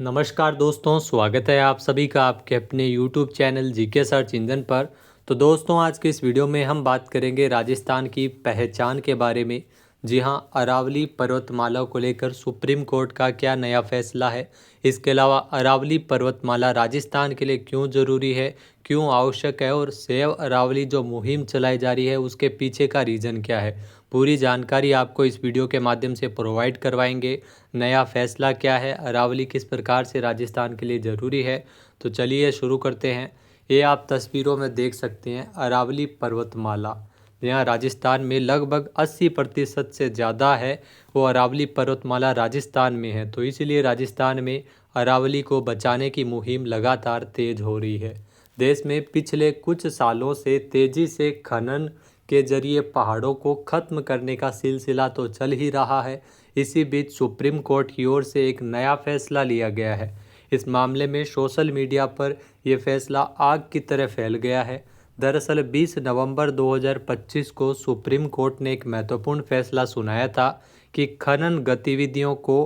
नमस्कार दोस्तों, स्वागत है आप सभी का आपके अपने YouTube channel GK search engine पर। तो दोस्तों, आज के इस वीडियो में हम बात करेंगे राजस्थान की पहचान के बारे में। जी हां, अरावली पर्वतमाला को लेकर सुप्रीम कोर्ट का क्या नया फैसला है। इसके अलावा अरावली पर्वतमाला राजस्थान के लिए क्यों ज़रूरी है, क्यों आवश्यक है, और सेव अरावली जो मुहिम चलाई जा रही है उसके पीछे का रीज़न क्या है। पूरी जानकारी आपको इस वीडियो के माध्यम से प्रोवाइड करवाएंगे। नया फैसला क्या है, अरावली किस प्रकार से राजस्थान के लिए ज़रूरी है। तो चलिए शुरू करते हैं। ये आप तस्वीरों में देख सकते हैं अरावली पर्वतमाला। यहाँ राजस्थान में लगभग 80% से ज़्यादा है वो अरावली पर्वतमाला राजस्थान में है। तो इसलिए राजस्थान में अरावली को बचाने की मुहिम लगातार तेज हो रही है। देश में पिछले कुछ सालों से तेज़ी से खनन के जरिए पहाड़ों को खत्म करने का सिलसिला तो चल ही रहा है। इसी बीच सुप्रीम कोर्ट की ओर से एक नया फैसला लिया गया है। इस मामले में सोशल मीडिया पर यह फैसला आग की तरह फैल गया है। दरअसल 20 नवंबर 2025 को सुप्रीम कोर्ट ने एक महत्वपूर्ण फैसला सुनाया था कि खनन गतिविधियों को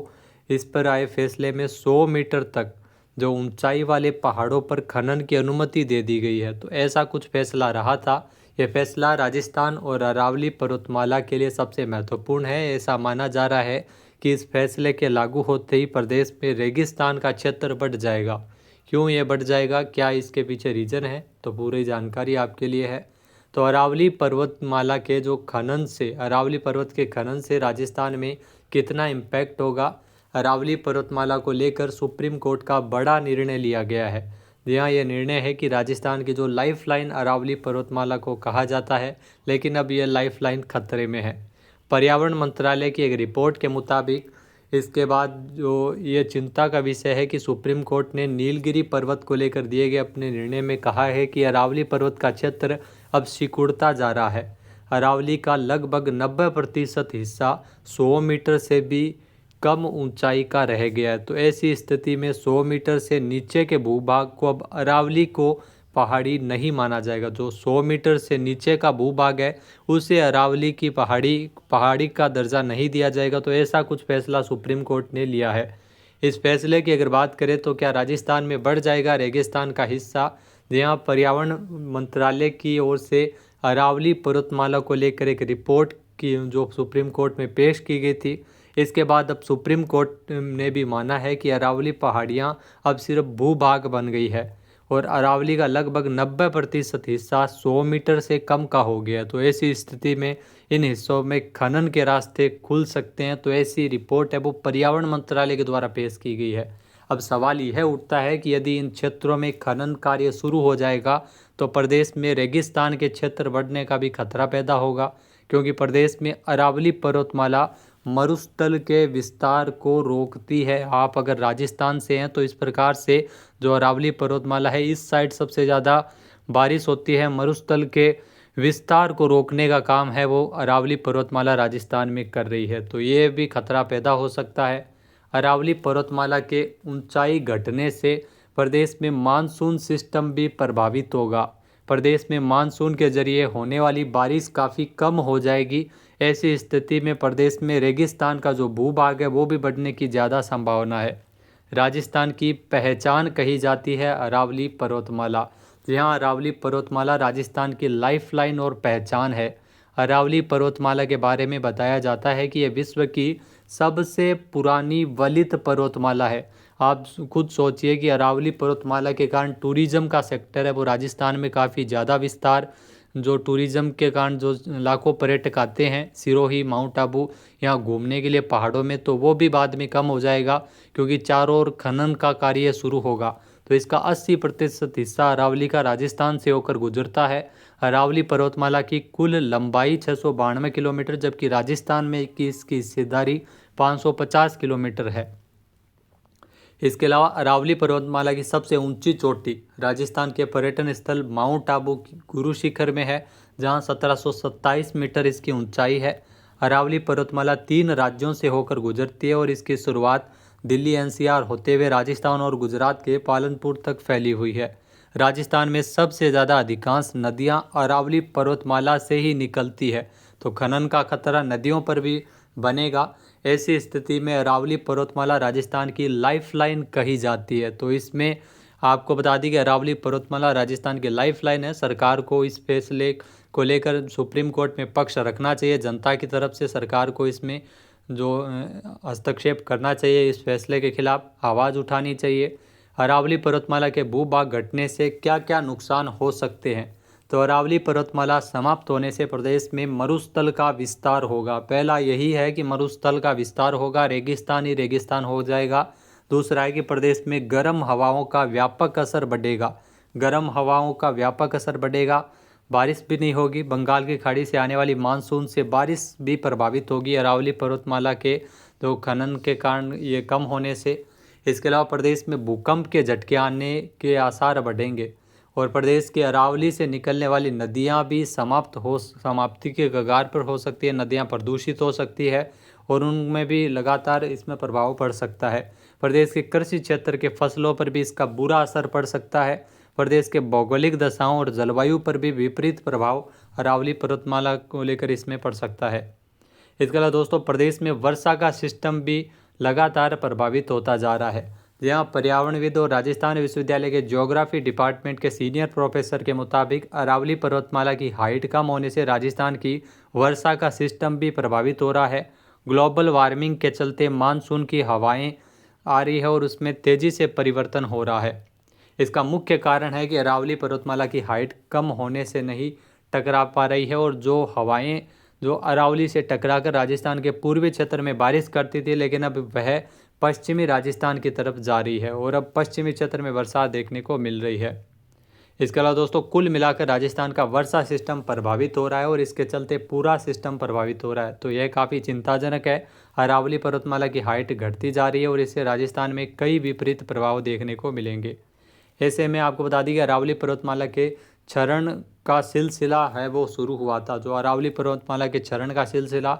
इस पर आए फैसले में 100 मीटर तक जो ऊंचाई वाले पहाड़ों पर खनन की अनुमति दे दी गई है। तो ऐसा कुछ फैसला रहा था। यह फैसला राजस्थान और अरावली पर्वतमाला के लिए सबसे महत्वपूर्ण है। ऐसा माना जा रहा है कि इस फैसले के लागू होते ही प्रदेश में रेगिस्तान का क्षेत्र बढ़ जाएगा। क्यों ये बढ़ जाएगा, क्या इसके पीछे रीज़न है, तो पूरी जानकारी आपके लिए है। तो अरावली पर्वतमाला के जो खनन से, अरावली पर्वत के खनन से राजस्थान में कितना इम्पैक्ट होगा, अरावली पर्वतमाला को लेकर सुप्रीम कोर्ट का बड़ा निर्णय लिया गया है। यहाँ यह निर्णय है कि राजस्थान की जो लाइफलाइन अरावली पर्वतमाला को कहा जाता है, लेकिन अब यह लाइफलाइन खतरे में है। पर्यावरण मंत्रालय की एक रिपोर्ट के मुताबिक इसके बाद जो ये चिंता का विषय है कि सुप्रीम कोर्ट ने नीलगिरी पर्वत को लेकर दिए गए अपने निर्णय में कहा है कि अरावली पर्वत का क्षेत्र अब सिकुड़ता जा रहा है। अरावली का लगभग 90% हिस्सा 100 मीटर से भी कम ऊंचाई का रह गया है। तो ऐसी स्थिति में 100 मीटर से नीचे के भूभाग को अब अरावली को पहाड़ी नहीं माना जाएगा। जो 100 मीटर से नीचे का भूभाग है उसे अरावली की पहाड़ी का दर्जा नहीं दिया जाएगा। तो ऐसा कुछ फैसला सुप्रीम कोर्ट ने लिया है। इस फैसले की अगर बात करें तो क्या राजस्थान में बढ़ जाएगा रेगिस्तान का हिस्सा। यहाँ पर्यावरण मंत्रालय की ओर से अरावली पर्वतमाला को लेकर एक रिपोर्ट की जो सुप्रीम कोर्ट में पेश की गई थी। इसके बाद अब सुप्रीम कोर्ट ने भी माना है कि अरावली पहाड़ियाँ अब सिर्फ भूभाग बन गई है और अरावली का लगभग 90% हिस्सा 100 मीटर से कम का हो गया। तो ऐसी स्थिति में इन हिस्सों में खनन के रास्ते खुल सकते हैं। तो ऐसी रिपोर्ट है वो पर्यावरण मंत्रालय के द्वारा पेश की गई है। अब सवाल यह उठता है कि यदि इन क्षेत्रों में खनन कार्य शुरू हो जाएगा तो प्रदेश में रेगिस्तान के क्षेत्र बढ़ने का भी खतरा पैदा होगा, क्योंकि प्रदेश में अरावली पर्वतमाला मरुस्थल के विस्तार को रोकती है। आप अगर राजस्थान से हैं तो इस प्रकार से जो अरावली पर्वतमाला है इस साइड सबसे ज़्यादा बारिश होती है। मरुस्थल के विस्तार को रोकने का काम है वो अरावली पर्वतमाला राजस्थान में कर रही है। तो ये भी खतरा पैदा हो सकता है। अरावली पर्वतमाला के ऊंचाई घटने से प्रदेश में मानसून सिस्टम भी प्रभावित होगा। प्रदेश में मानसून के जरिए होने वाली बारिश काफ़ी कम हो जाएगी। ऐसी स्थिति में प्रदेश में रेगिस्तान का जो भूभाग है वो भी बढ़ने की ज़्यादा संभावना है। राजस्थान की पहचान कही जाती है अरावली पर्वतमाला। यहाँ अरावली पर्वतमाला राजस्थान की लाइफलाइन और पहचान है। अरावली पर्वतमाला के बारे में बताया जाता है कि यह विश्व की सबसे पुरानी वलित पर्वतमाला है। आप खुद सोचिए कि अरावली पर्वतमाला के कारण टूरिज्म का सेक्टर है वो राजस्थान में काफ़ी ज़्यादा विस्तार, जो टूरिज्म के कारण जो लाखों पर्यटक आते हैं सिरोही, माउंट आबू यहाँ घूमने के लिए पहाड़ों में, तो वो भी बाद में कम हो जाएगा क्योंकि चारों ओर खनन का कार्य शुरू होगा। तो इसका 80% हिस्सा अरावली का राजस्थान से होकर गुजरता है। अरावली पर्वतमाला की कुल लंबाई 692 किलोमीटर, जबकि राजस्थान में इसकी हिस्सेदारी 550 किलोमीटर है। इसके अलावा अरावली पर्वतमाला की सबसे ऊंची चोटी राजस्थान के पर्यटन स्थल माउंट आबू की गुरु शिखर में है, जहां 1727 मीटर इसकी ऊंचाई है। अरावली पर्वतमाला 3 राज्यों से होकर गुजरती है और इसकी शुरुआत दिल्ली एनसीआर होते हुए राजस्थान और गुजरात के पालनपुर तक फैली हुई है। राजस्थान में सबसे ज़्यादा अधिकांश नदियां अरावली पर्वतमाला से ही निकलती है। तो खनन का खतरा नदियों पर भी बनेगा। ऐसी स्थिति में अरावली पर्वतमाला राजस्थान की लाइफलाइन कही जाती है। तो इसमें आपको बता दी कि अरावली पर्वतमाला राजस्थान की लाइफलाइन है। सरकार को इस फैसले को लेकर सुप्रीम कोर्ट में पक्ष रखना चाहिए। जनता की तरफ से सरकार को इसमें जो हस्तक्षेप करना चाहिए, इस फैसले के खिलाफ आवाज़ उठानी चाहिए। अरावली पर्वतमाला के भूभाग घटने से क्या क्या नुकसान हो सकते हैं? तो अरावली पर्वतमाला समाप्त होने से प्रदेश में मरुस्थल का विस्तार होगा। पहला यही है कि मरुस्थल का विस्तार होगा, रेगिस्तान ही रेगिस्तान हो जाएगा। दूसरा है कि प्रदेश में गर्म हवाओं का व्यापक असर बढ़ेगा। गर्म हवाओं का व्यापक असर बढ़ेगा, बारिश भी नहीं होगी। बंगाल की खाड़ी से आने वाली मानसून से बारिश भी प्रभावित होगी अरावली पर्वतमाला के जो खनन के कारण ये कम होने से। इसके अलावा प्रदेश में भूकंप के झटके आने के आसार बढ़ेंगे और प्रदेश के अरावली से निकलने वाली नदियां भी समाप्ति के कगार पर हो सकती है। नदियां प्रदूषित हो सकती है और उनमें भी लगातार इसमें प्रभाव पड़ सकता है। प्रदेश के कृषि क्षेत्र के फसलों पर भी इसका बुरा असर पड़ सकता है। प्रदेश के भौगोलिक दशाओं और जलवायु पर भी विपरीत प्रभाव अरावली पर्वतमाला को लेकर इसमें पड़ सकता है। इसके अलावा दोस्तों, प्रदेश में वर्षा का सिस्टम भी लगातार प्रभावित होता जा रहा है। जहाँ पर्यावरणविद और राजस्थान विश्वविद्यालय के ज्योग्राफी डिपार्टमेंट के सीनियर प्रोफेसर के मुताबिक अरावली पर्वतमाला की हाइट कम होने से राजस्थान की वर्षा का सिस्टम भी प्रभावित हो रहा है। ग्लोबल वार्मिंग के चलते मानसून की हवाएं आ रही है और उसमें तेज़ी से परिवर्तन हो रहा है। इसका मुख्य कारण है कि अरावली पर्वतमाला की हाइट कम होने से नहीं टकरा पा रही है और जो हवाएं जो अरावली से टकराकर राजस्थान के पूर्वी क्षेत्र में बारिश करती थी, लेकिन अब वह पश्चिमी राजस्थान की तरफ जा रही है और अब पश्चिमी क्षेत्र में बरसात देखने को मिल रही है। इसके अलावा दोस्तों, कुल मिलाकर राजस्थान का वर्षा सिस्टम प्रभावित हो रहा है और इसके चलते पूरा सिस्टम प्रभावित हो रहा है। तो यह काफ़ी चिंताजनक है। अरावली पर्वतमाला की हाइट घटती जा रही है और इससे राजस्थान में कई विपरीत प्रभाव देखने को मिलेंगे। ऐसे में आपको बता दी कि अरावली पर्वतमाला के क्षरण का सिलसिला है वो शुरू हुआ था। जो अरावली पर्वतमाला के क्षरण का सिलसिला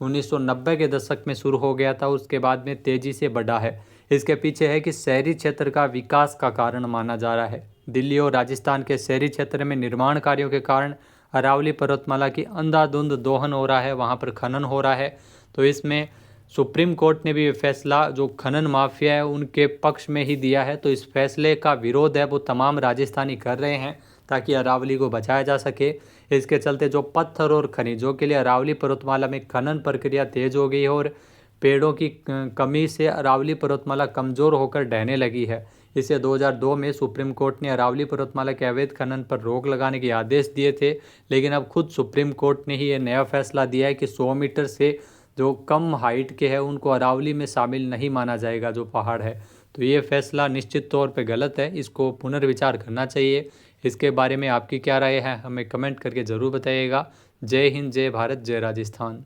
1990 के दशक में शुरू हो गया था, उसके बाद में तेज़ी से बढ़ा है। इसके पीछे है कि शहरी क्षेत्र का विकास का कारण माना जा रहा है। दिल्ली और राजस्थान के शहरी क्षेत्र में निर्माण कार्यों के कारण अरावली पर्वतमाला की अंधाधुंध दोहन हो रहा है, वहाँ पर खनन हो रहा है। तो इसमें सुप्रीम कोर्ट ने भी ये फैसला जो खनन माफिया है उनके पक्ष में ही दिया है। तो इस फैसले का विरोध है वो तमाम राजस्थानी कर रहे हैं ताकि अरावली को बचाया जा सके। इसके चलते जो पत्थर और खनिजों के लिए अरावली पर्वतमाला में खनन प्रक्रिया तेज़ हो गई है और पेड़ों की कमी से अरावली पर्वतमाला कमज़ोर होकर ढहने लगी है। इसे 2002 में सुप्रीम कोर्ट ने अरावली पर्वतमाला के अवैध खनन पर रोक लगाने के आदेश दिए थे, लेकिन अब खुद सुप्रीम कोर्ट ने ही ये नया फैसला दिया है कि 100 मीटर से जो कम हाइट के हैं उनको अरावली में शामिल नहीं माना जाएगा जो पहाड़ है। तो ये फैसला निश्चित तौर पे गलत है, इसको पुनर्विचार करना चाहिए। इसके बारे में आपकी क्या राय है हमें कमेंट करके ज़रूर बताइएगा। जय हिंद, जय भारत, जय राजस्थान।